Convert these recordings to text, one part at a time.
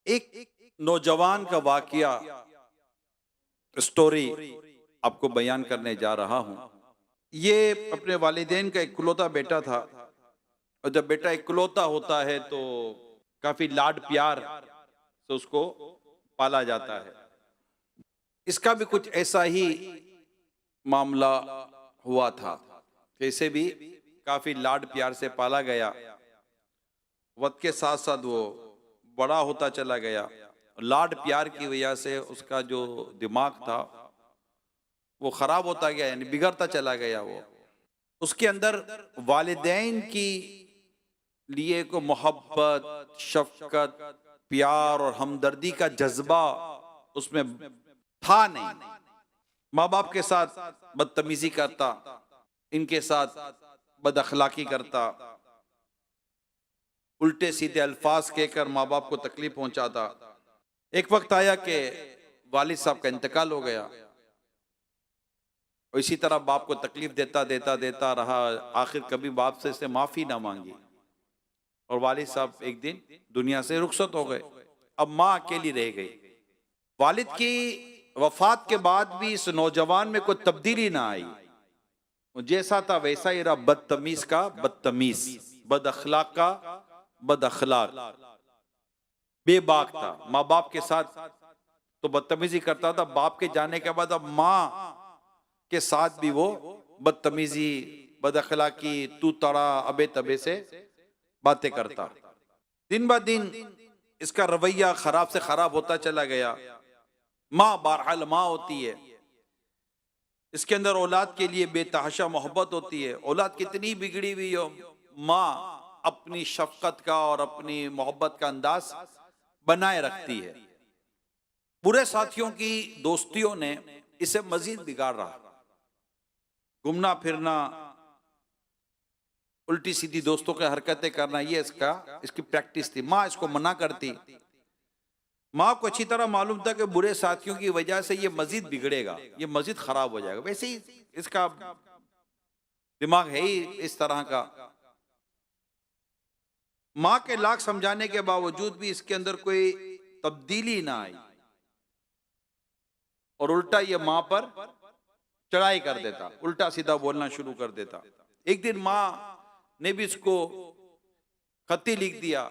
एक नौजवान का वाकया स्टोरी आपको बयान करने जा रहा हूं। ये अपने वालिदैन का इकलौता बेटा था, और जब बेटा इकलौता होता है तो काफी लाड प्यार से उसको पाला जाता है। इसका भी कुछ ऐसा ही मामला हुआ था कि इसे भी काफी लाड प्यार से पाला गया। वक्त के साथ साथ वो बड़ा होता चला गया। लाड प्यार की वजह से उसका जो दिमाग था वो खराब होता गया, यानी बिगड़ता चला गया। वो उसके अंदर वालिदैन की लिए को मोहब्बत, शफकत, प्यार और हमदर्दी का जज्बा उसमें था नहीं। माँ बाप के साथ बदतमीजी करता, इनके साथ बद अखलाकी करता, उल्टे सीधे अल्फाज कहकर माँ बाप को तकलीफ पहुंचाता। एक वक्त आया कि वालिद साहब का इंतकाल हो गया, और इसी तरह बाप को तकलीफ देता देता देता रहा। आखिर कभी बाप से इसने माफी ना मांगी, और वालिद साहब एक दिन दुनिया से रुखसत हो गए। अब माँ अकेली रह गई। वालिद की वफात के बाद भी इस नौजवान में कोई तब्दीली ना आई। वो जैसा था वैसा ही रहा, बदतमीज का बदतमीज, बद अखलाक का बद अखलाक, बेबाक था। माँ बाप के साथ तो बदतमीजी करता था, बाप के जाने के बाद अब माँ के साथ भी वो बदतमीजी, बद अखलाकी, तू तड़ा, अबे तबे से बातें करता। दिन ब दिन इसका रवैया खराब से खराब होता चला गया। माँ बहरहाल माँ होती है, इसके अंदर औलाद के लिए बेतहाशा मोहब्बत होती है। औलाद कितनी बिगड़ी हुई हो, माँ अपनी शफकत का और अपनी मोहब्बत का अंदाज बनाए रखती है। बुरे साथियों की दोस्तियों ने इसे मजीद बिगाड़ रहा। घूमना फिरना, उल्टी सीधी दोस्तों की हरकतें करना, ये इसकी प्रैक्टिस थी। माँ इसको मना करती। माँ को अच्छी तरह मालूम था कि बुरे साथियों की वजह से ये मजीद बिगड़ेगा, ये मजीद खराब हो जाएगा। वैसे ही इसका दिमाग है ही इस तरह का। माँ के लाख समझाने के बावजूद भी इसके अंदर कोई तब्दीली ना आई, और उल्टा ये माँ पर चढ़ाई कर देता, उल्टा सीधा बोलना शुरू कर देता। एक दिन माँ ने भी इसको खत्ती लिख दिया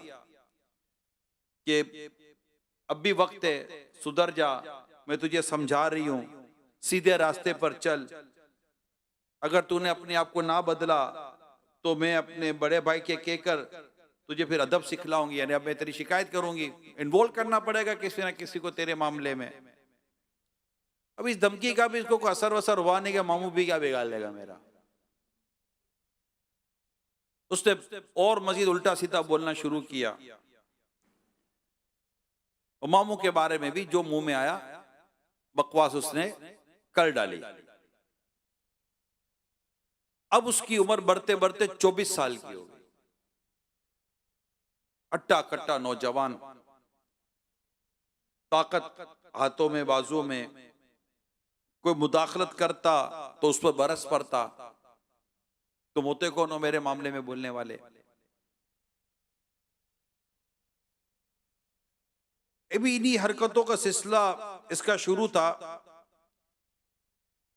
कि अब भी वक्त है, सुधर जा, मैं तुझे समझा रही हूं, सीधे रास्ते पर चल। अगर तूने अपने आप को ना बदला तो मैं अपने बड़े भाई के कहकर तुझे फिर अदब सिखलाऊंगी, यानी अब मैं तेरी शिकायत करूंगी, इन्वॉल्व करना पड़ेगा किसी ना किसी को तेरे मामले में। अब इस धमकी का भी इसको कोई असर वसर हुआ नहीं कि मामू भी क्या बिगाड़ लेगा मेरा। उसने और मजीद उल्टा सीधा बोलना शुरू किया, और मामू के बारे में भी जो मुंह में आया बकवास उसने कर डाली। अब उसकी उम्र बढ़ते बढ़ते 24 साल की हो गई। अट्टा कट्टा नौजवान, ताकत हाथों में बाजुओं में। कोई मुदाखलत करता तो उस पर बरस पड़ता, तुम होते कौन हो मेरे मामले में बोलने वाले। अभी इन्हीं हरकतों का सिलसिला इसका शुरू था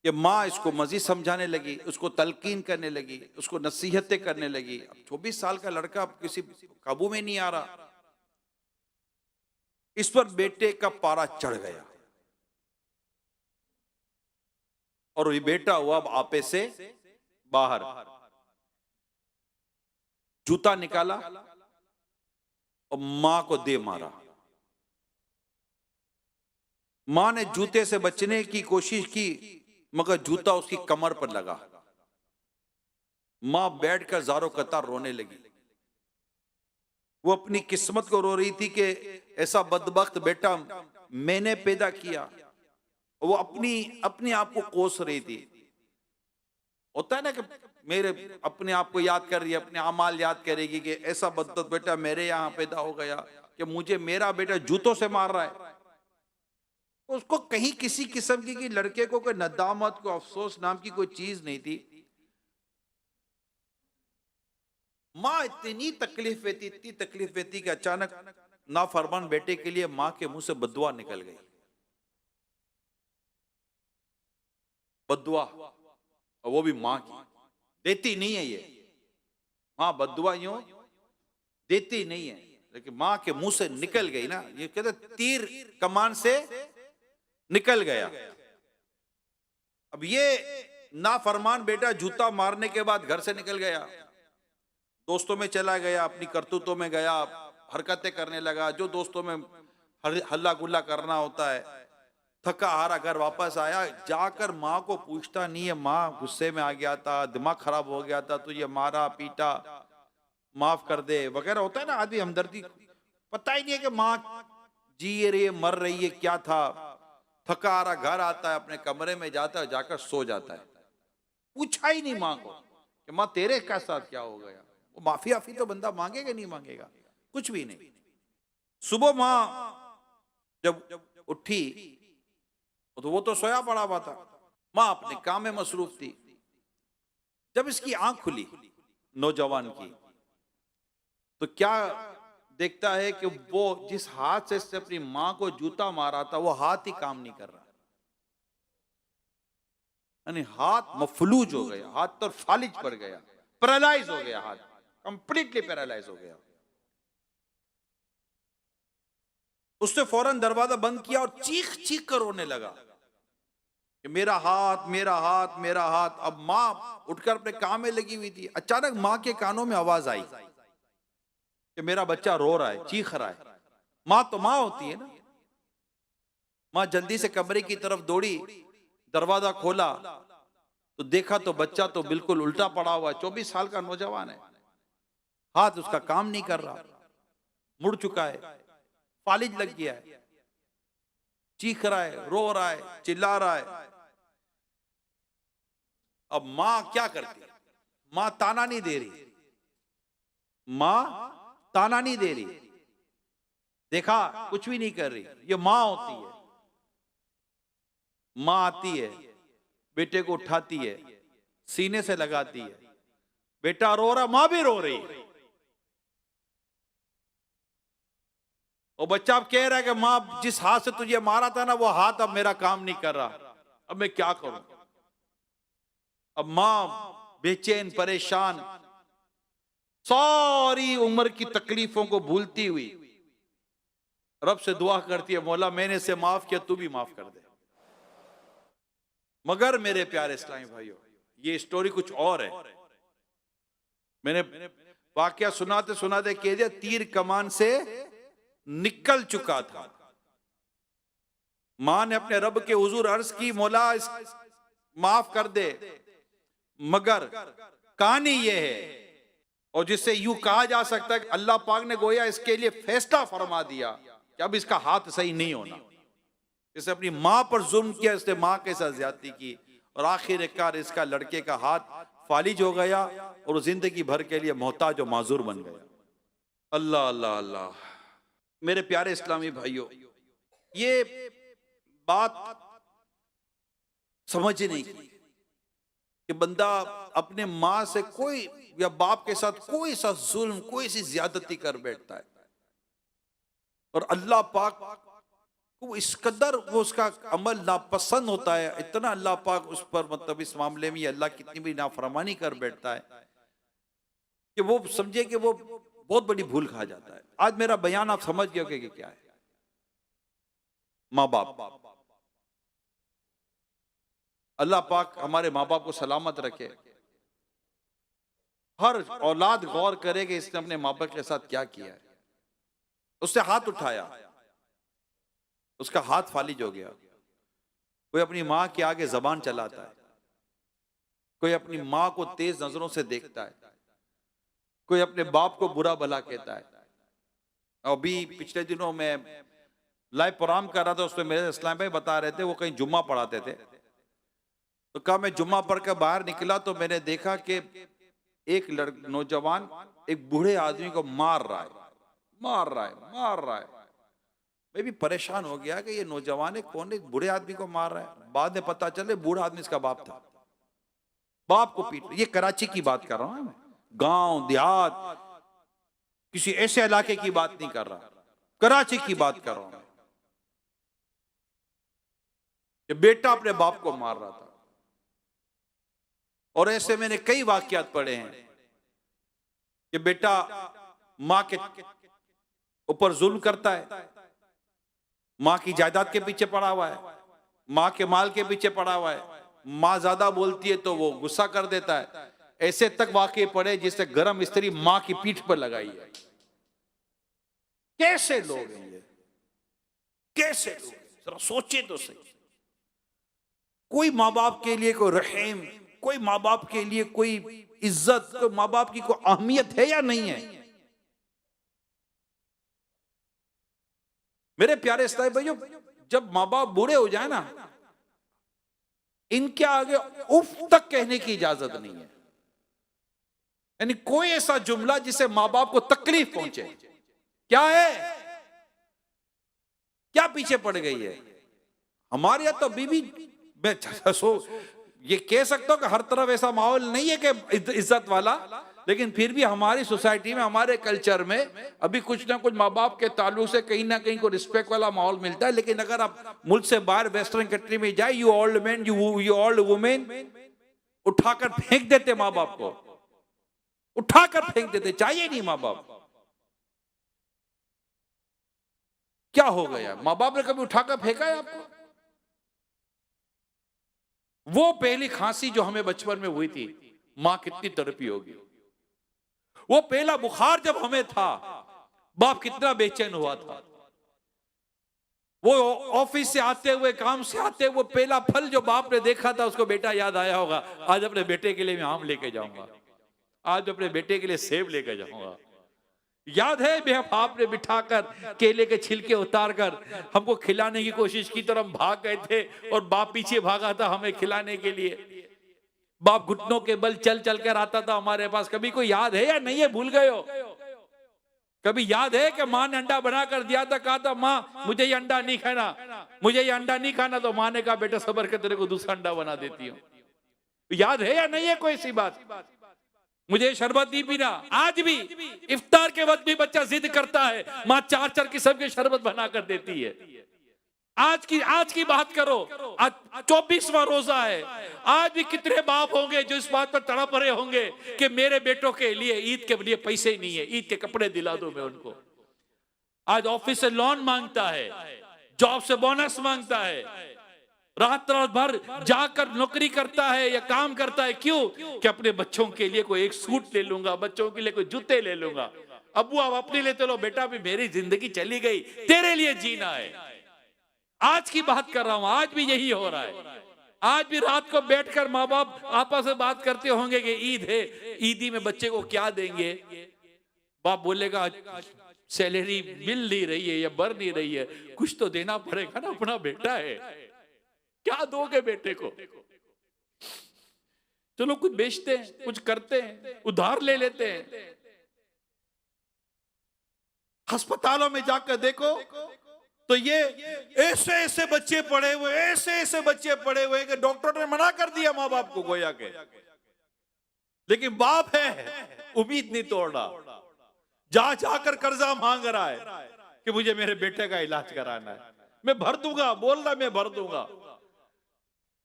कि माँ इसको मजीद समझाने लगी, उसको तलकीन करने लगी, उसको नसीहतें करने लगी। अब 24 साल का लड़का अब किसी काबू में नहीं आ रहा। इस पर बेटे का पारा चढ़ गया, और ये बेटा हुआ अब आपे से बाहर। जूता निकाला और मां को दे मारा। मां ने जूते से बचने की कोशिश की, मगर जूता उसकी कमर पर लगा। मां बैठकर ज़ारो कतार रोने लगी। वो अपनी किस्मत को रो रही थी कि ऐसा बदबख्त बेटा मैंने पैदा किया। वो अपनी अपने आप को कोस रही थी। होता है ना कि मेरे अपने आप को याद कर रही है, अपने अमाल याद करेगी कि ऐसा बदबख्त बेटा मेरे यहाँ पैदा हो गया कि मुझे मेरा बेटा जूतों से मार रहा है। उसको कहीं किसी किस्म की कि लड़के को कोई नदामत, को अफसोस नाम की कोई चीज नहीं थी। माँ इतनी तकलीफ देती, इतनी तकलीफ देती कि अचानक नाफरमान बेटे के लिए मां के मुंह से बद्दुआ निकल गई। बद्दुआ, और वो भी मां की। देती नहीं है ये मां बद्दुआ, यूं देती नहीं है, लेकिन मां के मुंह से निकल गई ना, ये कहते तीर कमान से निकल गया। अब ये नाफरमान बेटा जूता मारने के बाद घर से निकल गया, दोस्तों में चला गया, अपनी करतूतों में गया, हरकतें करने लगा जो दोस्तों में हल्ला गुल्ला करना होता है। थका हारा घर वापस आया, जाकर माँ को पूछता नहीं है, माँ गुस्से में आ गया था, दिमाग खराब हो गया था, तुझे मारा पीटा, माफ कर दे वगैरह होता है ना आदमी हमदर्दी। पता ही नहीं है कि माँ जी रही है मर रही है क्या था। थका हारा घर आता है, अपने कमरे में जाता है, जाकर सो जाता है। पूछा ही नहीं माँ को कि माँ तेरे का साथ क्या हो गया। वो माफी आफी तो बंदा मांगेगा नहीं मांगेगा, कुछ भी नहीं। सुबह माँ जब उठी तो वो तो सोया पड़ा हुआ था, माँ अपने काम में मसरूफ थी। जब इसकी आंख खुली नौजवान की, तो क्या देखता है कि वो जिस हाथ से इसने अपनी माँ को जूता मारा था वो हाथ ही काम नहीं कर रहा, यानी हाथ मफलूज हो गया, हाथ तो फालिज पड़ गया, पैरालाइज हो गया, हाथ कंप्लीटली पैरालाइज हो गया। उसने फौरन दरवाजा बंद किया और चीख चीख कर रोने लगा कि मेरा हाथ मेरा हाथ मेरा हाथ। अब मां उठकर अपने काम में लगी हुई थी, अचानक मां के कानों में आवाज आई कि मेरा बच्चा रो रहा है, चीख रहा है। मां तो मां होती है ना। मां जल्दी से कमरे की तरफ दौड़ी, दरवाजा खोला तो देखा तो बच्चा तो बिल्कुल उल्टा पड़ा हुआ है, 24 साल का नौजवान है, हाथ उसका काम नहीं कर रहा, मुड़ चुका है, फालिज लग गया है, चीख रहा है, रो रहा है, चिल्ला रहा है। अब मां क्या करती, मां ताना नहीं दे रही, मां ताना नहीं दे रही, देखा कुछ भी नहीं कर रही, ये मां होती है। मां आती है, बेटे को उठाती है, सीने से लगाती है, बेटा रो रहा, मां भी रो रही है। और बच्चा अब कह रहा है कि मां जिस हाथ से तुझे मारा था ना वो हाथ अब मेरा काम नहीं कर रहा, अब मैं क्या करूं। अब मां बेचैन परेशान, सारी उम्र की तकलीफों को भूलती हुई रब से दुआ करती है, मौला मैंने इसे माफ किया, तू भी माफ कर दे। मगर मेरे प्यारे इस्लामी भाइयों, ये स्टोरी कुछ और है। मैंने वाकया सुनाते सुनाते कह दिया, तीर कमान से निकल चुका था। मां ने अपने रब के हुजूर अर्ज की, मौला माफ कर दे, मगर कहानी यह है, और जिससे यूं कहा जा सकता है कि अल्लाह पाक ने गोया इसके लिए फैसला फरमा दिया कि अब इसका हाथ सही नहीं होना। इसने अपनी मां पर जुल्म किया, इसने मां के साथ ज्यादती की, और आखिरकार इसका लड़के का हाथ फालिज हो गया और जिंदगी भर के लिए मोहताज और माजूर बन गया। अल्लाह अल्लाह अल्लाह। मेरे प्यारे इस्लामी भाइयों, ये बात समझने की कि बंदा अपने माँ से कोई या बाप के साथ कोई सा जुल्म, कोई सी ज्यादती कर बैठता है, और अल्लाह पाक को इस कदर वो उसका अमल नापसंद होता है, इतना अल्लाह पाक उस पर मतलब इस मामले में अल्लाह कितनी भी नाफरमानी कर बैठता है कि वो समझे कि वो बहुत बड़ी भूल खा जाता है। आज मेरा बयान आप समझ गए कि क्या है। माँ बाप, अल्लाह पाक हमारे माँ बाप को सलामत रखे। हर औलाद गौर करे कि इसने अपने माँ बाप के साथ क्या किया है। उससे हाथ उठाया, उसका हाथ फालिज हो गया। कोई अपनी माँ के आगे जबान चलाता है, कोई अपनी माँ को तेज नजरों से देखता है, कोई अपने बाप को बुरा भला कहता है। अभी पिछले दिनों में लाइव प्रोग्राम कर रहा था, उसमें मेरे इस्लाम भाई बता रहे थे, वो कहीं जुम्मा पढ़ाते थे, तो कहा मैं जुम्मा पढ़ कर बाहर निकला तो मैंने देखा कि एक नौजवान एक बूढ़े आदमी को मार रहा है, मार रहा है, मार रहा है। मैं भी परेशान हो गया कि ये नौजवान है कौन, एक बूढ़े आदमी को मार रहा है। बाद में पता चले बूढ़ा आदमी इसका बाप था, बाप को पीट। ये कराची की बात कर रहा हूं मैं, गांव देहात, किसी ऐसे इलाके की बात नहीं कर रहा। कराची की बात कर रहा हूं कि बेटा अपने बाप को मार रहा था। और ऐसे मैंने कई वाकयात पढ़े हैं कि बेटा मां के ऊपर जुल्म करता है, मां की जायदाद के पीछे पड़ा हुआ है, मां के माल के पीछे पड़ा हुआ है, मां ज्यादा बोलती है तो वो गुस्सा कर देता है। ऐसे तक वाकये पड़े जिससे गरम स्त्री मां की पीठ पर लगाई है। कैसे लोग हैं ये, कैसे लोग, जरा सोचे तो सही। कोई माँ बाप के लिए कोई रहम, कोई माँ बाप के लिए कोई इज्जत, कोई माँ बाप की कोई अहमियत है या नहीं है? मेरे प्यारे इस्लामी भाइयों, जब माँ बाप बूढ़े हो जाए ना, इनके आगे उफ तक कहने की इजाजत नहीं है। यानी कोई ऐसा जुमला जिससे माँ बाप को तकलीफ पहुंचे। क्या है, क्या पीछे पड़ गई है? हमारे यहाँ तो बीबी, मैं ये कह सकता हूं कि हर तरफ ऐसा माहौल नहीं है कि इज्जत वाला, लेकिन फिर भी हमारी सोसाइटी में, हमारे कल्चर में अभी कुछ ना कुछ माँ बाप के ताल्लुक से कहीं ना कहीं को रिस्पेक्ट वाला माहौल मिलता है। लेकिन अगर आप मुल्क से बाहर वेस्टर्न कंट्री में जाए, you old man, you old women, उठाकर फेंक देते माँ बाप को, उठाकर फेंक देते, चाहिए नहीं माँ बाप। क्या हो गया? माँ बाप ने कभी उठाकर फेंका है आपको? वो पहली खांसी जो हमें बचपन में हुई थी, मां कितनी तड़पी होगी। वो पहला बुखार जब हमें था, बाप कितना बेचैन हुआ था। वो ऑफिस से आते हुए, काम से आते हुए, पहला फल जो बाप ने देखा था, उसको बेटा याद आया होगा, आज अपने बेटे के लिए मैं आम लेके जाऊंगा, आज अपने बेटे के लिए सेब लेके जाऊंगा। याद है मैं बाप ने बिठाकर केले के छिलके उतारकर हमको खिलाने की कोशिश की, तो हम भाग गए थे और बाप पीछे भागा था हमें खिलाने के लिए। बाप घुटनों के बल चल चल कर आता था हमारे पास। कभी कोई याद है या नहीं है? भूल गए हो? कभी याद है कि माँ ने अंडा बना कर दिया था, कहा था माँ मुझे ये अंडा नहीं खाना, मुझे ये अंडा नहीं खाना, तो माँ ने कहा बेटा सबर कर तेरे को दूसरा अंडा बना देती हूँ। याद है या नहीं है कोई सी बात? मुझे शरबत नहीं पीना। आज भी इफ्तार के वक्त भी बच्चा जिद करता है, माँ 4 किस्म के शरबत बना कर देती है। आज की बात करो, आज 24वां रोजा है। आज भी कितने बाप होंगे जो इस बात पर तड़प रहे होंगे कि मेरे बेटों के लिए ईद के लिए पैसे नहीं है, ईद के कपड़े दिला दो मैं उनको। आज ऑफिस से लोन मांगता है, जॉब से बोनस मांगता है, रात भर जाकर नौकरी करता है या काम करता है। क्यों? कि अपने बच्चों के लिए कोई एक सूट ले लूंगा, बच्चों के लिए कोई जूते ले लूंगा। अब्बू आप अपने लिए तो लो, बेटा भी मेरी जिंदगी चली गई, तेरे लिए जीना है। आज की बात कर रहा हूं, आज भी यही हो रहा है। आज भी रात को बैठकर माँ बाप आपस में बात करते होंगे कि ईद है, ईदी में बच्चे को क्या देंगे। बाप बोलेगा सैलरी मिल नहीं रही है या बढ़ नहीं रही है, कुछ तो देना पड़ेगा ना, अपना बेटा है, क्या दोगे बेटे को? चलो कुछ बेचते हैं, कुछ करते हैं, उधार ले लेते हैं। अस्पतालों में जाकर देखो तो ये ऐसे ऐसे बच्चे पड़े हुए, ऐसे ऐसे बच्चे पड़े हुए कि डॉक्टर ने मना कर दिया माँ बाप को गोया के, लेकिन बाप है उम्मीद नहीं तोड़ रहा, जा जाकर कर्जा मांग रहा है कि मुझे मेरे बेटे का इलाज कराना है, मैं भर दूंगा, बोल रहा मैं भर दूंगा।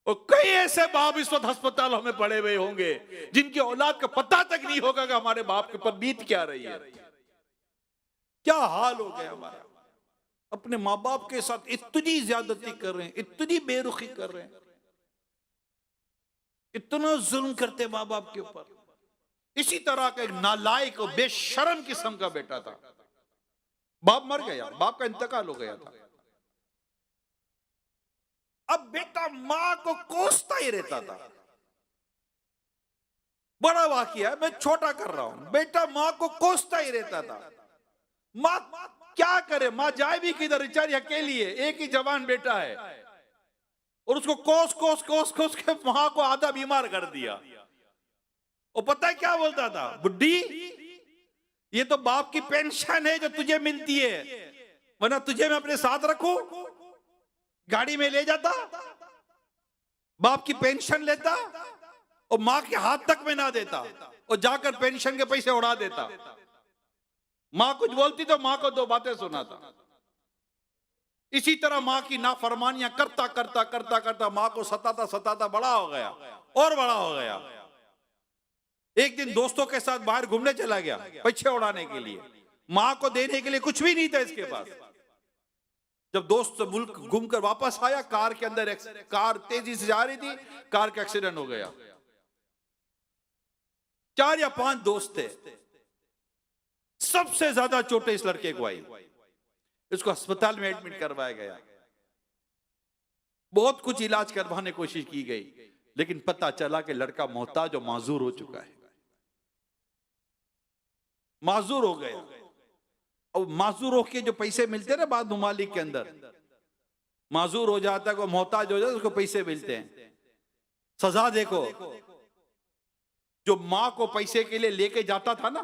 और कई ऐसे बाप इस वक्त अस्पतालों में पड़े हुए होंगे जिनकी औलाद का पता तक नहीं होगा कि हमारे बाप के ऊपर बीत क्या रही है। क्या हाल हो गया हमारा। अपने माँ बाप के साथ इतनी ज्यादती कर रहे हैं, इतनी बेरुखी कर रहे हैं, इतना जुल्म करते माँ बाप के ऊपर। इसी तरह का एक नालायक और बेशर्म किस्म का बेटा था, बाप मर गया, बाप का इंतकाल हो गया था। अब बेटा मां को कोसता ही रहता था। बड़ा वाकया, मैं छोटा कर रहा हूं। बेटा मां को कोसता ही रहता था। मां क्या करे, मां जाए भी किधर, बेचारी अकेली है, एक ही जवान बेटा है, और उसको कोस कोस कोस कोस के मां को आधा बीमार कर दिया। और पता है क्या बोलता था, बुड्ढी ये तो बाप की पेंशन है जो तुझे मिलती है, वरना तुझे मैं अपने साथ रखूं, गाड़ी में ले जाता, बाप की पेंशन लेता और मां के हाथ तक में ना देता और जाकर पेंशन के पैसे उड़ा देता। मां कुछ बोलती तो मां को 2 बातें सुनाता। इसी तरह माँ की नाफरमानियां करता करता करता करता माँ को सताता सताता बड़ा हो गया और बड़ा हो गया। एक दिन दोस्तों के साथ बाहर घूमने चला गया पीछे उड़ाने के लिए, माँ को देने के लिए कुछ भी नहीं था इसके पास। जब दोस्त मुल्क घूमकर वापस आया, कार के अंदर कार तेजी से जा रही थी, कार का एक्सीडेंट हो गया। 4 या 5 दोस्त थे, सबसे ज्यादा चोटें इस लड़के को आई। इसको अस्पताल में एडमिट करवाया गया, बहुत कुछ इलाज करवाने की कोशिश की गई, लेकिन पता चला कि लड़का मोहताज और माजूर हो चुका है, माजूर हो गया। और माजूर होके जो पैसे मिलते हैं ना बाद ममालिक के अंदर, माजूर हो जाता है को मोहताज हो जाता है, उसको पैसे मिलते हैं। सजा देखो, जो माँ को पैसे के लिए लेके जाता था ना,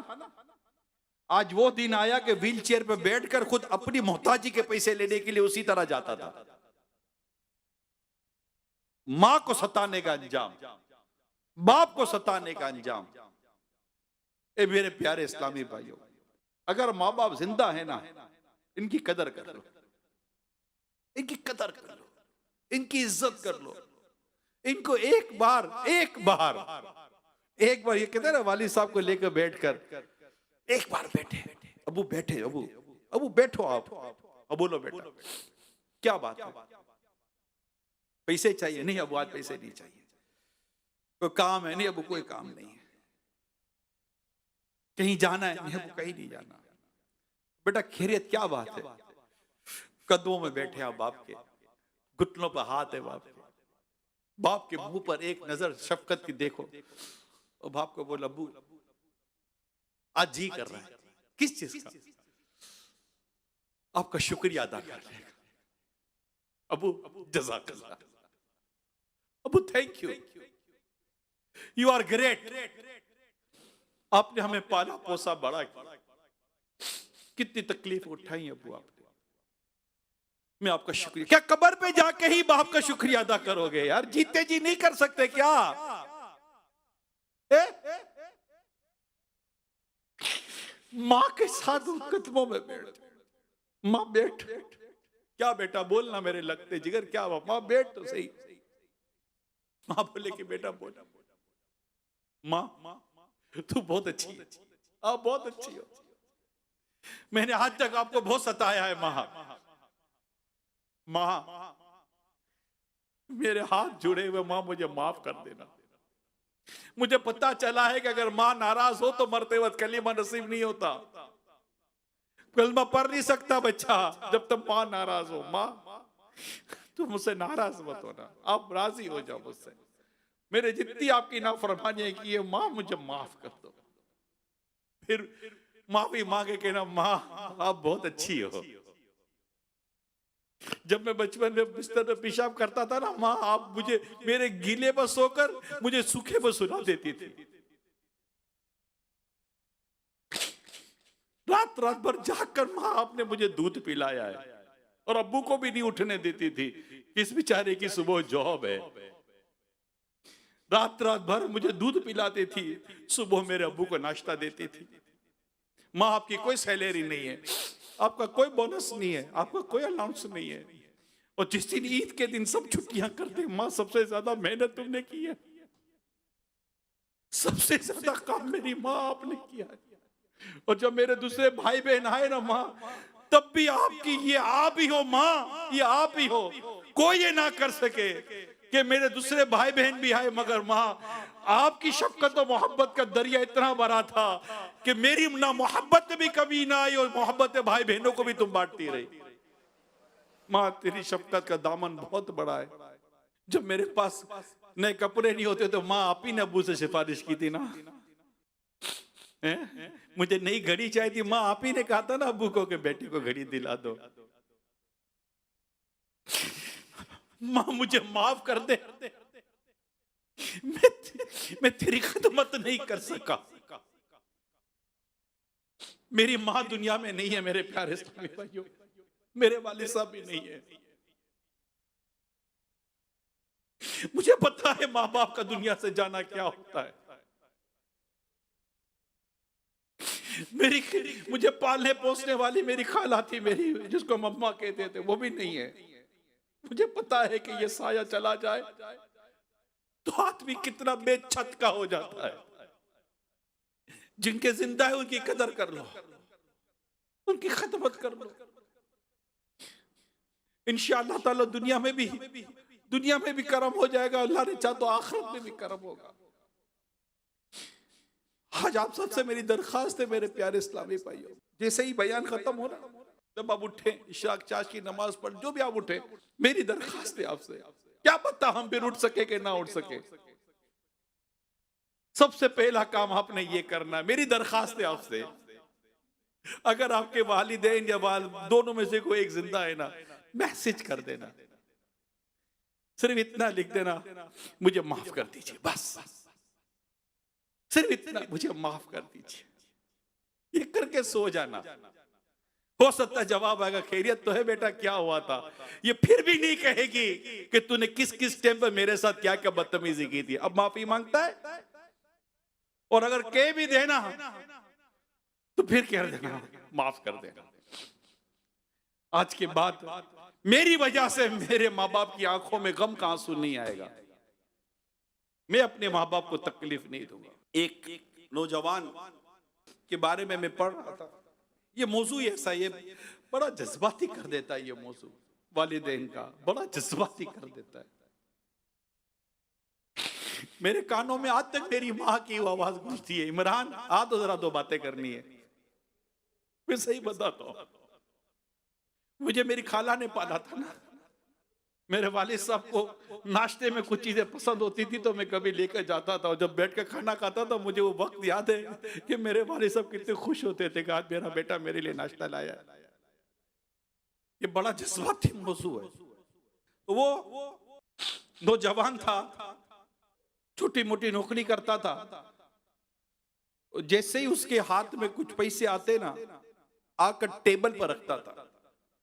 आज वो दिन आया कि व्हील चेयर पे बैठकर खुद अपनी मोहताजी के पैसे लेने के लिए उसी तरह जाता था। माँ को सताने का अंजाम, बाप को सताने का अंजाम। ए मेरे प्यारे इस्लामी भाइयों, अगर माँ बाप जिंदा है ना, इनकी कदर कर लो, इनकी कदर कर लो, इनकी इज्जत कर लो। इनको एक बार ये कहते हैं ना, वाली साहब को लेकर बैठकर एक बार बैठे, अबू बैठे, अबू बैठो, आप बोलो बेटा क्या बात है, पैसे चाहिए? नहीं अबू आज पैसे नहीं चाहिए। कोई काम है? नहीं अबू कोई काम नहीं है। कहीं जाना है? नहीं अबू कहीं नहीं जाना। बेटा खैरियत? क्या बात है? कदमों में बैठे आप बाप के, घुटनों पर हाथ है बाप के, बाप के मुंह पर एक नजर शफकत की देखो, और बाप को बोल अबू आज जी कर रहा है, किस चीज का? आपका शुक्रिया अदा कर लेगा। अबू जज़ाकल्लाह, अबू thank you, you are great, आपने हमें पाला पोसा बड़ा किया, कितनी तकलीफ उठाई अबू आपने, मैं आपका शुक्रिया। क्या कब्र पे जाके ही बाप का शुक्रिया अदा करोगे यार? जीते जी नहीं कर सकते क्या? माँ के साथ उन कदमों में बैठ, माँ बैठ, क्या बेटा बोलना मेरे लगते जिगर, क्या हुआ? माँ बैठ तो सही। माँ बोले कि बेटा बोल, माँ तू बहुत अच्छी है, आप बहुत अच्छी हो, मैंने आज तक आपको बहुत सताया है माँ, मेरे हाथ जुड़े हुए माँ मुझे माफ कर देना। मुझे पता चला है कि अगर माँ नाराज हो तो मरते वक्त कलीमा नसीब नहीं होता, कलमा पढ़ नहीं सकता बच्चा जब तक माँ नाराज हो। माँ तुम मुझसे नाराज मत होना, आप राजी हो जाओ मुझसे, मेरे जितनी आपकी नाफरमानियां की है माँ मुझे माफ कर दो। फिर माफी मांगे कहना माँ आप बहुत अच्छी हो। जब मैं बचपन में बिस्तर में पेशाब करता था ना, माँ आप मुझे मेरे गीले पर सोकर मुझे सूखे पर सुला देती थी। रात रात भर जागकर माँ आपने मुझे दूध पिलाया है, और अब्बू को भी नहीं उठने देती थी, इस बेचारे की सुबह जॉब है। रात रात भर मुझे दूध पिलाती थी, सुबह मेरे अब्बू को नाश्ता देती थी। माँ आपकी कोई सैलरी नहीं है, आपका कोई बोनस नहीं है, आपका कोई अलाउंस नहीं है, और जिस दिन ईद के दिन सब छुट्टियां करते, माँ सबसे ज्यादा मेहनत तुमने की है, सबसे ज्यादा काम मेरी माँ आपने किया है। और जब मेरे दूसरे भाई बहन आए ना माँ, तब भी आपकी ये आप ही हो माँ, ये आप ही हो, कोई ये ना कर सके कि मेरे दूसरे भाई बहन भी आए, मगर माँ आपकी शफकत और मोहब्बत का दरिया इतना बड़ा था कि मेरी ना मोहब्बत भी कभी ना आई, और मोहब्बत भाई बहनों को भी तुम बांटती रही। माँ तेरी शफकत का दामन बहुत बड़ा है। जब मेरे पास नए कपड़े नहीं होते तो माँ आप ही ने अब्बू से सिफारिश की थी ना, मुझे नई घड़ी चाहिए थी, माँ आप ही ने कहा था ना अब्बू को कि बेटी को घड़ी दिला दो। माँ मुझे माफ कर दे, मैं तेरी खिदमत नहीं कर सका। मेरी माँ दुनिया में नहीं है मेरे प्यारे इस्लामी भाइयों, मेरे वालिद साहब भी नहीं है। मुझे पता है माँ बाप का दुनिया से जाना क्या होता है। मेरी मुझे पालने पोसने वाली मेरी खाला थी मेरी, जिसको मम्मा कहते थे, वो भी नहीं है। मुझे पता है कि ये साया चला जाए तो आदमी कितना बेछत का हो जाता है। जिनके जिंदा है उनकी कदर कर लो, उनकी खिदमत कर लो। इंशाअल्लाह ताला दुनिया में भी करम हो जाएगा, अल्लाह ने चाहा तो आखिरत में भी करम होगा। आज आप सबसे मेरी दरखास्त है मेरे प्यारे इस्लामी भाइयों, जैसे ही बयान खत्म हो रहा, जब आप उठे इशराक चाश की नमाज पढ़, जो भी आप उठे, मेरी दरखास्त है आपसे, क्या पता हम फिर उठ सके कि ना उठ सके, सबसे पहला काम आपने ये करना है। मेरी दरखास्त है आपसे, अगर आपके वालिदैन या दोनों में से कोई एक जिंदा है ना, मैसेज कर देना, सिर्फ इतना लिख देना, मुझे माफ कर दीजिए, बस सिर्फ इतना, मुझे माफ कर दीजिए, ये करके सो जाना। हो सकता है जवाब आएगा, खैरियत तो है बेटा, क्या हुआ था। ये फिर भी नहीं कहेगी कि तूने किस किस टाइम पर मेरे साथ क्या क्या बदतमीजी की थी। अब माफी मांगता है, और अगर कह भी देना तो फिर कह देना माफ कर देना। आज के बाद मेरी वजह से मेरे माँ बाप की आंखों में गम का आंसू नहीं आएगा, मैं अपने माँ बाप को तकलीफ नहीं दूंगा। एक नौजवान के बारे में मैं पढ़ रहा था, ये मौजू ऐसा, ये बड़ा जज्बाती कर देता है, ये मौजू वालिदैन का बड़ा जज्बाती कर देता है। मेरे कानों में आज तक मेरी माँ की आवाज गूंजती है, इमरान आ तो जरा दो बातें करनी है। मैं सही बताता हूं, मुझे मेरी खाला ने पाला था ना, मेरे वालिद साहब को नाश्ते में कुछ चीजें पसंद होती थी तो मैं कभी लेकर जाता था, और जब बैठ कर खाना खाता था मुझे वो वक्त याद है कि मेरे वालिद साहब कितने खुश होते थे कि आज मेरा बेटा मेरे लिए नाश्ता लाया। ये बड़ा जज्बाती मौजू है। तो वो नौजवान था, छोटी मोटी नौकरी करता था, जैसे ही उसके हाथ में कुछ पैसे आते ना, आकर टेबल पर रखता था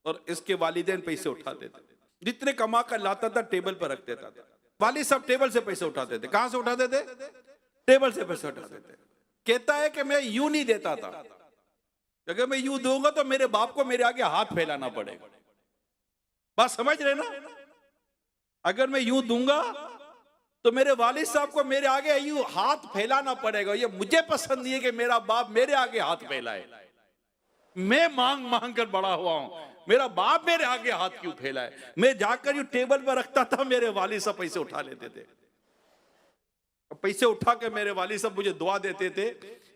और इसके वालिदैन पैसे उठाते थे, जितने कमा कर लाता था टेबल पर रख देता था। वालिद साहब टेबल से पैसे उठाते थे। कहां से उठाते थे? टेबल से पैसे उठाते थे। कहता है कि मैं यूं नहीं देता था, अगर मैं यूं दूंगा तो मेरे बाप को मेरे आगे हाथ फैलाना पड़ेगा। बात समझ रहे ना? अगर मैं यूं दूंगा तो मेरे वालिद साहब को मेरे आगे यूं हाथ फैलाना पड़ेगा। ये मुझे पसंद नहीं है कि मेरा बाप मेरे आगे हाथ फैलाए। मैं मांग मांग कर बड़ा हुआ हूं, मेरा बाप मेरे आगे हाथ क्यों फैलाए। मैं जाकर यूं टेबल पर रखता था, मेरे वालिद साहब पैसे उठा लेते थे। पैसे उठा के मेरे वालिद साहब मुझे दुआ देते थे,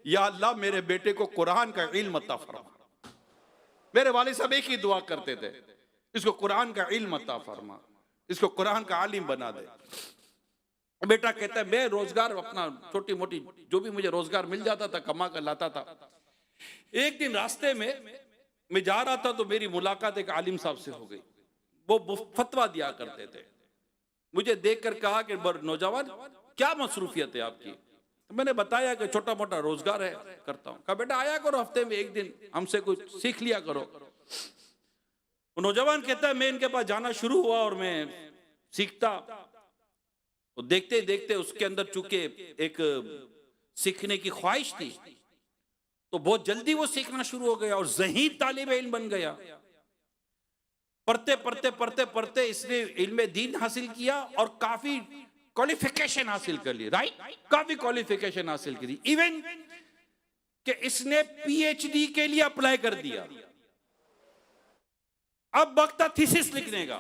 या अल्लाह मेरे बेटे को कुरान का इल्म अता फरमा। मेरे वालिद साहब एक ही दुआ करते थे, इसको कुरान का इल्म अता फरमा, इसको कुरान का आलिम बना दे। बेटा कहता है मैं रोजगार अपना छोटी मोटी जो भी मुझे रोजगार मिल जाता था कमा कर लाता था। एक दिन रास्ते में मैं जा रहा था तो मेरी मुलाकात एक आलिम साहब से हो गई। वो फतवा दिया करते थे। मुझे देखकर कहा कि नौजवान क्या मसरूफियत है आपकी। तो मैंने बताया कि छोटा मोटा रोजगार है करता हूँ। कहा बेटा आया करो हफ्ते में एक दिन, हमसे कुछ सीख लिया करो। वो नौजवान कहता है मैं इनके पास जाना शुरू हुआ और मैं सीखता, तो देखते देखते उसके अंदर चूंकि एक सीखने की ख्वाहिश थी तो बहुत जल्दी वो सीखना शुरू हो गया और ज़हीद तालिब इल्म बन गया। पढ़ते पढ़ते पढ़ते पढ़ते इसने इल्म दीन हासिल किया और काफी क्वालिफिकेशन हासिल कर ली। राइट, काफी क्वालिफिकेशन हासिल की। इवन कि इसने पीएचडी के लिए अप्लाई कर दिया। अब वक्त था थीसिस लिखने का।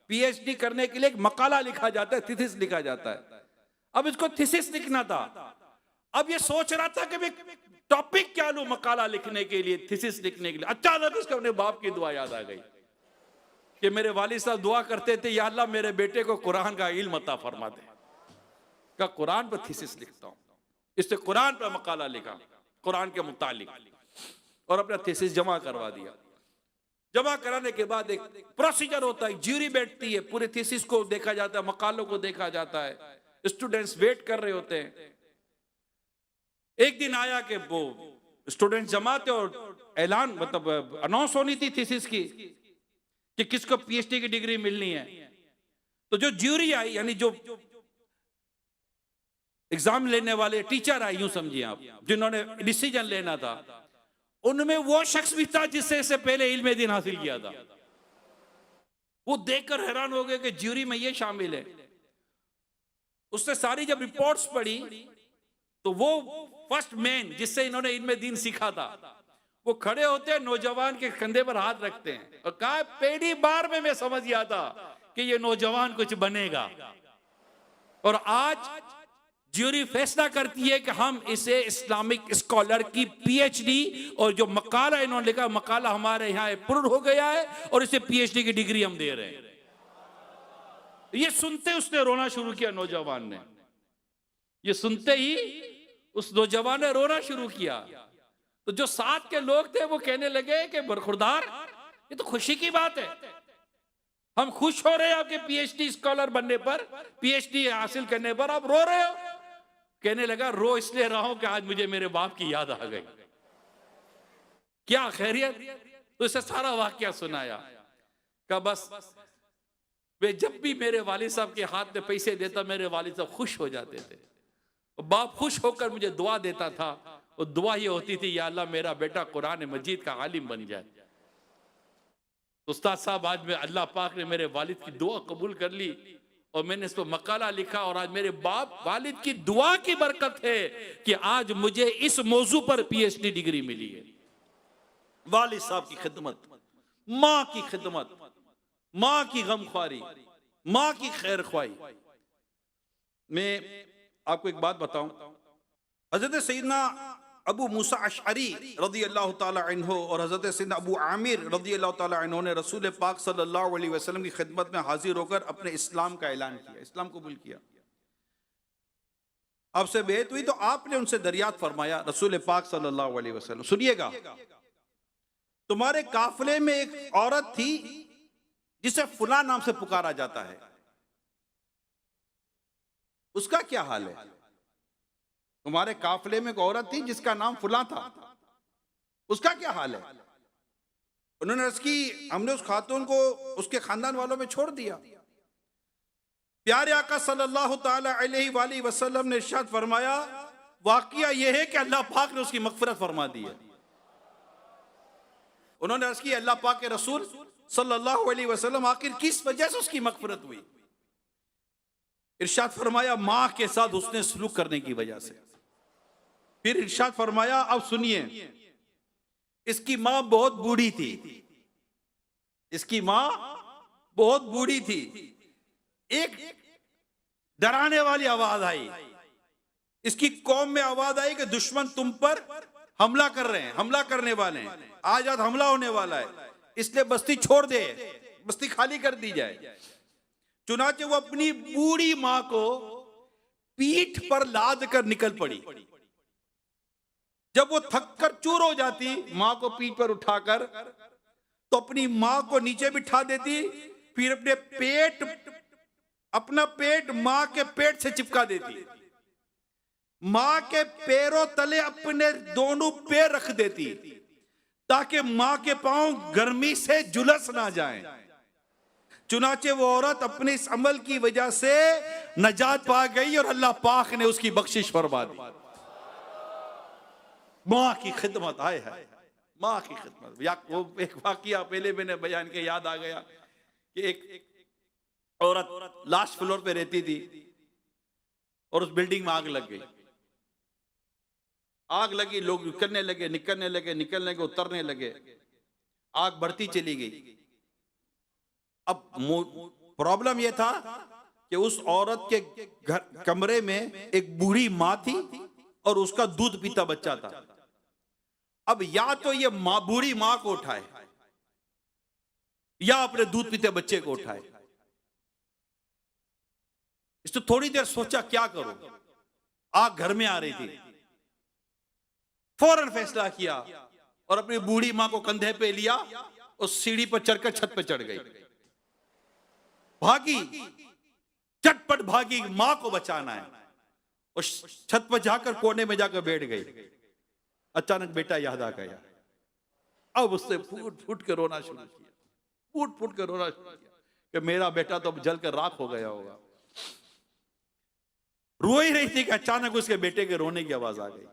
पीएचडी करने के लिए एक मकाला लिखा जाता है, थीसिस लिखा जाता है। अब इसको थीसिस लिखना था। अब ये सोच रहा था कि मैं टॉपिक क्या लूं मकाला लिखने के लिए, थीसिस लिखने के लिए। अचानक उसको अपने बाप की दुआ याद आ गई कि मेरे वालिद साहब दुआ करते थे, या अल्लाह मेरे बेटे को कुरान का इल्म अता फरमा दे। का कुरान पर थीसिस लिखता हूं। इससे कुरान पर मकाला लिखा कुरान के मुतालिक और अपना थीसिस जमा करवा दिया। जमा कराने के बाद एक प्रोसीजर होता है, ज्यूरी बैठती है, पूरे थीसिस को देखा जाता है, मकालों को देखा जाता है, स्टूडेंट्स वेट कर रहे होते हैं। एक दिन आया कि वो स्टूडेंट्स जमा थे और ऐलान मतलब अनाउंस होनी थी थीसिस की कि किसको पीएचडी की डिग्री मिलनी है। तो जो ज्यूरी आई, यानी जो एग्जाम लेने वाले टीचर आए, यूं समझिए आप, जिन्होंने डिसीजन लेना था, उनमें वो शख्स भी था जिससे इससे पहले इल्म दीन हासिल किया था। वो देखकर हैरान हो गए कि ज्यूरी में ये शामिल है। उसने सारी जब रिपोर्ट्स पढ़ी तो वो फर्स्ट मैन जिससे इन्होंने इल्म दीन सीखा था, वो खड़े होते हैं, नौजवान के कंधे पर हाथ रखते हैं और कहा, पहली बार में मैं समझ गया था कि ये नौजवान कुछ बनेगा। और आज ज्यूरी फैसला करती है कि हम इसे इस्लामिक स्कॉलर की पीएचडी, और जो मकाला इन्होंने लिखा, मकाला हमारे यहाँ अप्रूव हो गया है और इसे पीएचडी की डिग्री हम दे रहे हैं। ये सुनते उसने रोना शुरू किया, नौजवान ने। ये सुनते ही उस नौजवान ने रोना शुरू किया। तो जो साथ के लोग थे वो कहने लगे कि बरखुरदार, ये तो खुशी की बात है, हम खुश हो रहे हैं आपके पीएचडी स्कॉलर बनने पर, पीएचडी हासिल करने पर, आप रो रहे हो। कहने लगा, रो इसलिए रहा हूं कि आज मुझे मेरे बाप की याद आ गई। क्या खैरियत? तो इसे सारा वाकया सुनाया। का बस वे जब भी मेरे वालिद साहब के हाथ में पैसे देता, मेरे वालिद साहब खुश हो जाते थे। बाप खुश होकर मुझे दुआ देता था, और दुआ ये होती थी, या अल्लाह मेरा बेटा कुरान मजीद का आलिम बन जाए। उस्ताद साहब, आज मैं अल्लाह पाक ने मेरे वालिद की दुआ कबूल कर ली और मैंने इस पर मकाला लिखा, और आज मेरे बाप वालिद की दुआ की बरकत है कि आज मुझे इस मौजू पर पीएचडी डिग्री मिली है। वालिद साहब की खिदमत, माँ की खिदमत, माँ की गमख्वारी, माँ की खैर ख्वाही। मैं आपको एक बात बताऊं, हजरत सैयदना अबू मूसा अशअरी रज़ी अल्लाह ताला अन्हु और हजरत सैयदना अबू आमिर रज़ी अल्लाह ताला अन्हु ने रसूल पाक सल्लल्लाहु अलैहि वसल्लम की खिदमत में हाजिर होकर अपने इस्लाम का ऐलान किया, इस्लाम कबूल किया। आपसे बेहत हुई तो आपने उनसे दरियात फरमाया, रसूल पाक सल्लल्लाहु अलैहि वसल्लम, सुनिएगा, तुम्हारे काफिले में एक औरत थी जिसे फुला नाम से पुकारा जाता है, उसका क्या हाल है? तुम्हारे काफिले में एक औरत थी जिसका नाम फुला था, उसका क्या हाल है? उन्होंने अर्ज की, हमने उस खातून को उसके खानदान वालों में छोड़ दिया। प्यारे आका सल्लल्लाहु ताला अलैहि वसल्लम ने इरशाद फरमाया, वाकया यह है कि अल्लाह पाक ने उसकी मगफिरत फरमा दी है। उन्होंने अर्ज की, अल्लाह पाक के रसूल सल्लल्लाहु अलैहि वसल्लम, आखिर किस वजह से उसकी मगफिरत हुई? इरशाद फरमाया, मां के साथ उसने सलूक करने की वजह से। फिर इरशाद फरमाया, अब सुनिए, इसकी मां बहुत बूढ़ी थी, इसकी मां बहुत बूढ़ी थी। एक डराने वाली आवाज आई, इसकी कौम में आवाज आई कि दुश्मन तुम पर हमला कर रहे हैं, हमला करने वाले हैं, आज आज हमला होने वाला है, इसलिए बस्ती छोड़ दे, बस्ती खाली कर दी जाए। चुनाचे वो अपनी बूढ़ी मां को पीठ पर लाद कर निकल पड़ी। जब वो थक कर चूर हो जाती, मां को पीठ पर उठाकर, तो अपनी मां को नीचे बिठा देती, फिर अपना पेट मां के पेट से चिपका देती, मां के पैरों तले अपने दोनों पैर रख देती ताकि मां के पांव गर्मी से झुलस ना जाएं। चुनाचे वो औरत अपने इस अमल की वजह से नजात पा गई और अल्लाह पाक ने उसकी बख्शिश फरमा दी। मां की खिदमत आए है, मां की खिदमत। वो एक वाकया पहले मैंने बयान के याद आ गया कि एक औरत लास्ट फ्लोर पे रहती थी और उस बिल्डिंग में आग लग गई। आग लगी, लोग निकलने लगे, निकलने लगे, निकलने लगे, उतरने लगे, आग बढ़ती चली गई। अब प्रॉब्लम यह था कि उस औरत के घर कमरे में एक बूढ़ी मां थी और उसका दूध पीता बच्चा था। अब या तो ये बूढ़ी मां को उठाए या अपने दूध पीते बच्चे को उठाए। इसने थोड़ी देर सोचा क्या करूं, आग घर में आ रही थी। फौरन फैसला किया और अपनी बूढ़ी मां को कंधे पे लिया और सीढ़ी पर चढ़कर छत पे चढ़ गई। भागी, चटपट भागी, मां को बचाना है, और छत पर जाकर कोने में जाकर बैठ गई। अचानक बेटा याद आ गया। अब उसने फूट फूट कर रोना शुरू किया, फूट फूट कर रोना शुरू किया कि मेरा बेटा तो अब जलकर राख हो गया होगा। रो ही रही थी कि अचानक उसके बेटे के रोने की आवाज आ गई।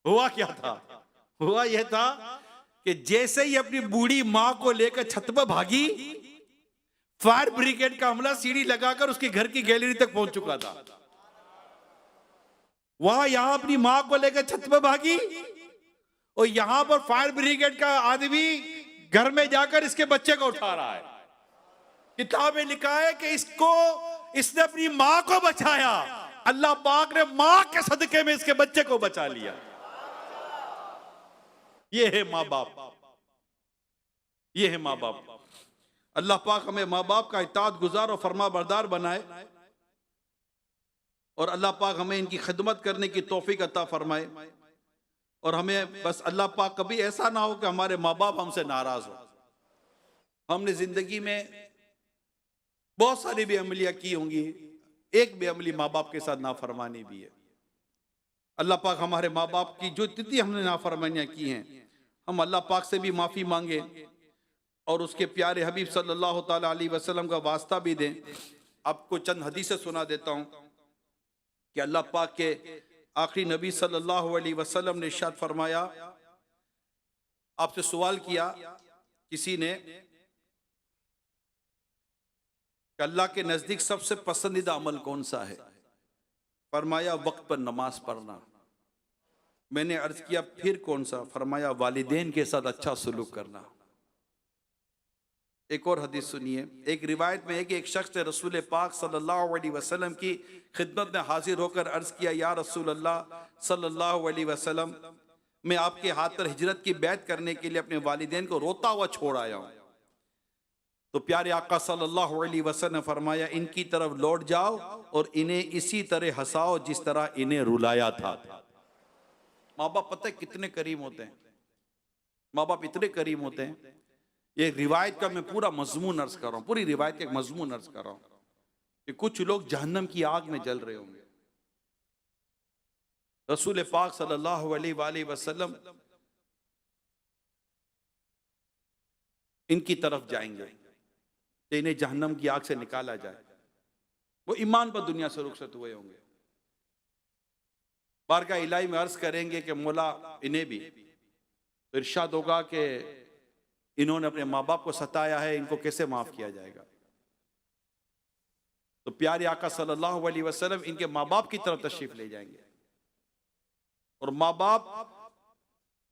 हुआ क्या था? हुआ यह था कि जैसे ही अपनी बूढ़ी मां को लेकर छत पर भागी, फायर ब्रिगेड का अमला सीढ़ी लगाकर उसके घर की गैलरी तक पहुंच चुका था। वहां यहां अपनी मां को लेकर छत पर भागी और यहां पर फायर ब्रिगेड का आदमी घर में जाकर इसके बच्चे को उठा रहा है। किताब में लिखा है कि इसने अपनी मां को बचाया, अल्लाह पाक ने मां के सदके में इसके बच्चे को बचा लिया। ये है मां बाप, ये है मां बाप। अल्लाह पाक हमें मां बाप का इताअत गुजार और फरमा बरदार बनाए और अल्लाह पाक हमें इनकी खिदमत करने की तौफीक अता फरमाए। और हमें बस अल्लाह पाक कभी ऐसा ना हो कि हमारे माँ बाप हमसे नाराज हो। हमने जिंदगी में बहुत सारी बेअमलियां की होंगी, एक बेअमली माँ बाप के साथ नाफरमानी भी है। अल्लाह पाक हमारे माँ बाप की जो जितनी हमने नाफरमानियां की हैं, हम अल्लाह पाक से भी माफ़ी मांगे और उसके प्यारे हबीब सल्लल्लाहु ताला अलैहि वसल्लम का वास्ता भी दें। आपको चंद हदीसें सुना देता हूँ कि अल्लाह पाक के आखिरी नबी सल्लल्लाहु अलैहि वसल्लम ने इरशाद फरमाया, आपसे सवाल किया किसी ने कि अल्लाह के नजदीक सबसे पसंदीदा अमल कौन सा है? फरमाया वक्त पर नमाज पढ़ना। मैंने अर्ज किया फिर कौन सा? फरमाया वालिदैन के साथ अच्छा सलूक करना। एक और हदीस सुनिए। एक रिवायत में है कि एक शख्स ने रसूल पाक सल्लल्लाहु अलैहि वसल्लम की खिदमत में हाजिर होकर अर्ज किया, या रसूल अल्लाह सल्लल्लाहु अलैहि वसल्लम, मैं आपके हाथ पर हिजरत की बैत करने के लिए अपने वालिदैन को रोता हुआ छोड़ आया हूँ। तो प्यारे आका सल्लल्लाहु अलैहि वसल्लम ने फरमाया, इनकी तरफ लौट जाओ और इन्हें इसी तरह हंसाओ जिस तरह इन्हें रुलाया था। माँ बाप पता है कितने करीम होते हैं, माँ बाप इतने करीम होते हैं। ये रिवायत का मैं पूरा मजमून अर्ज कर रहा हूँ, पूरी रिवायत का एक मजमून अर्ज कर रहा हूँ कि कुछ लोग जहन्नम की आग में जल रहे होंगे। रसूल पाक सल्लल्लाहु अलैहि वसल्लम इनकी तरफ जाएंगे कि इन्हें जहन्नम की आग से निकाला जाए। वो ईमान पर दुनिया से रुखसत हुए होंगे। बारगाह इलाही में अर्ज करेंगे कि मौला इन्हें भी, तो इरशाद होगा कि इन्होंने अपने माँ बाप को सताया है, इनको कैसे माफ किया जाएगा? तो प्यारे आका सल्लल्लाहु अलैहि वसल्लम इनके माँ बाप की तरफ तशरीफ ले जाएंगे और माँ बाप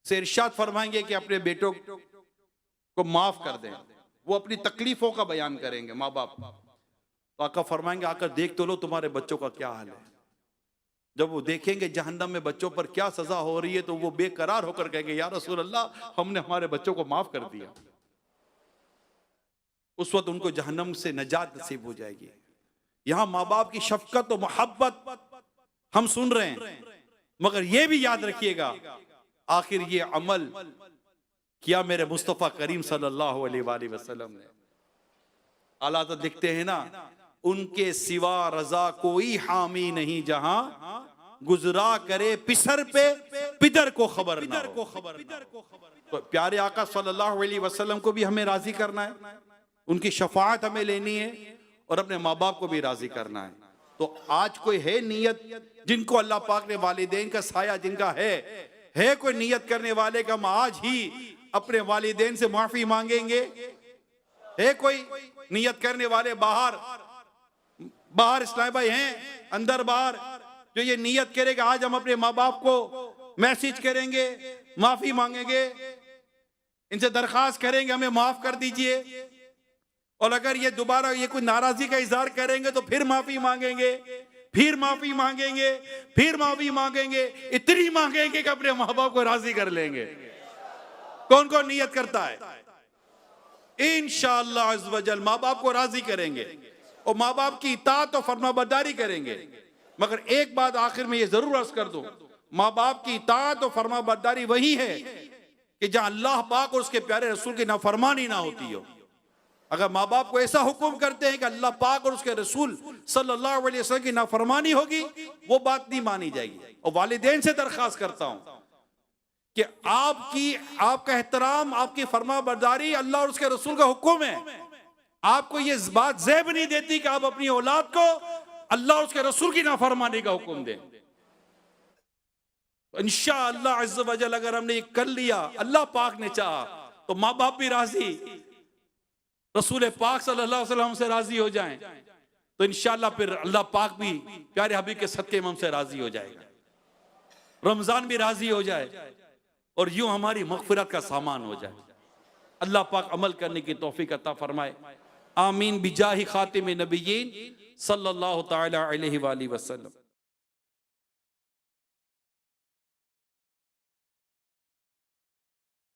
से इरशाद फरमाएंगे कि अपने बेटों को माफ कर दें। वो अपनी तकलीफों का बयान करेंगे माँ बाप। तो आका फरमाएंगे, आकर देख तो लो तुम्हारे बच्चों का क्या हाल है। जब वो देखेंगे जहन्नम में बच्चों पर क्या सजा हो रही है, तो वो बेकरार होकर कहेंगे, या रसूल अल्लाह, हमने हमारे बच्चों को माफ कर दिया। उस वक्त उनको जहन्नम से नजात नसीब हो जाएगी। यहां माँ बाप की शफकत और मोहब्बत हम सुन रहे हैं, मगर ये भी याद रखिएगा आखिर ये अमल किया मेरे मुस्तफा करीम सल्लल्लाहु अलैहि वसल्लम ने। आला तो दिखते हैं ना, उनके सिवा रजा कोई हामी नहीं, जहां गुजरा करे पिसर पे पिदर को खबर ना हो। तो प्यारे आका सल्लल्लाहु अलैहि वसल्लम को भी हमें राजी करना है, उनकी शफाअत हमें लेनी है और अपने माँ बाप को भी राजी करना है। तो आज कोई है नियत जिनको अल्लाह पाक ने वालिदैन का साया जिनका है कोई नियत करने वाले का हम आज ही अपने वालिदैन से माफी मांगेंगे? है कोई नियत करने वाले? बाहर इस्लाम भाई हैं, अंदर बाहर, जो ये नियत करेगा आज हम अपने माँ बाप को मैसेज करेंगे, माफी मांगेंगे, इनसे दरखास्त करेंगे हमें माफ कर दीजिए, और अगर ये दोबारा ये कोई नाराजगी का इजहार करेंगे तो फिर माफी मांगेंगे, फिर माफी मांगेंगे, फिर माफी मांगेंगे, इतनी मांगेंगे कि अपने माँ बाप को राजी कर लेंगे। कौन कौन नियत करता है? इंशाअल्लाह अज़्ज़ वजल माँ बाप को राजी करेंगे और माँ बाप की इताअत और फरमाबरदारी करेंगे। मगर एक बात आखिर में ये जरूर अर्ज कर दूं, माँ बाप की इताअत और फरमाबरदारी वही है कि जहां अल्लाह पाक और उसके प्यारे रसूल की नाफरमानी ना होती हो। अगर माँ बाप को ऐसा हुक्म करते हैं कि अल्लाह पाक और उसके रसूल सल्लल्लाहु अलैहि वसल्लम की नाफरमानी होगी, वो बात नहीं मानी जाएगी। और वालिदैन से दरखास्त करता हूं कि आपका एहतराम, आपकी फरमाबरदारी अल्लाह और उसके रसूल का हुक्म है। आपको ये बात ज़ेब नहीं देती कि आप अपनी औलाद को अल्लाह और उसके रसूल की नाफरमानी का हुक्म दें। तो इंशाअल्लाह अज़्ज़ व जल अगर हमने ये कर लिया, अल्लाह पाक ने चाहा तो माँ बाप भी राजी, रसूल पाक सल्लल्लाहु अलैहि वसल्लम से राजी हो जाएं, तो इंशाअल्लाह फिर अल्लाह पाक भी प्यारे हबीब के सदके में हमसे राजी हो जाएगा, रमजान भी राजी हो जाए और यूं हमारी मग़फ़िरत का सामान हो जाए। अल्लाह पाक अमल करने की तौफीक अता फरमाए। आमीन बिजाहि खातिम नबिय्यीन सल्लल्लाहु तआला अलैहि वसल्लम।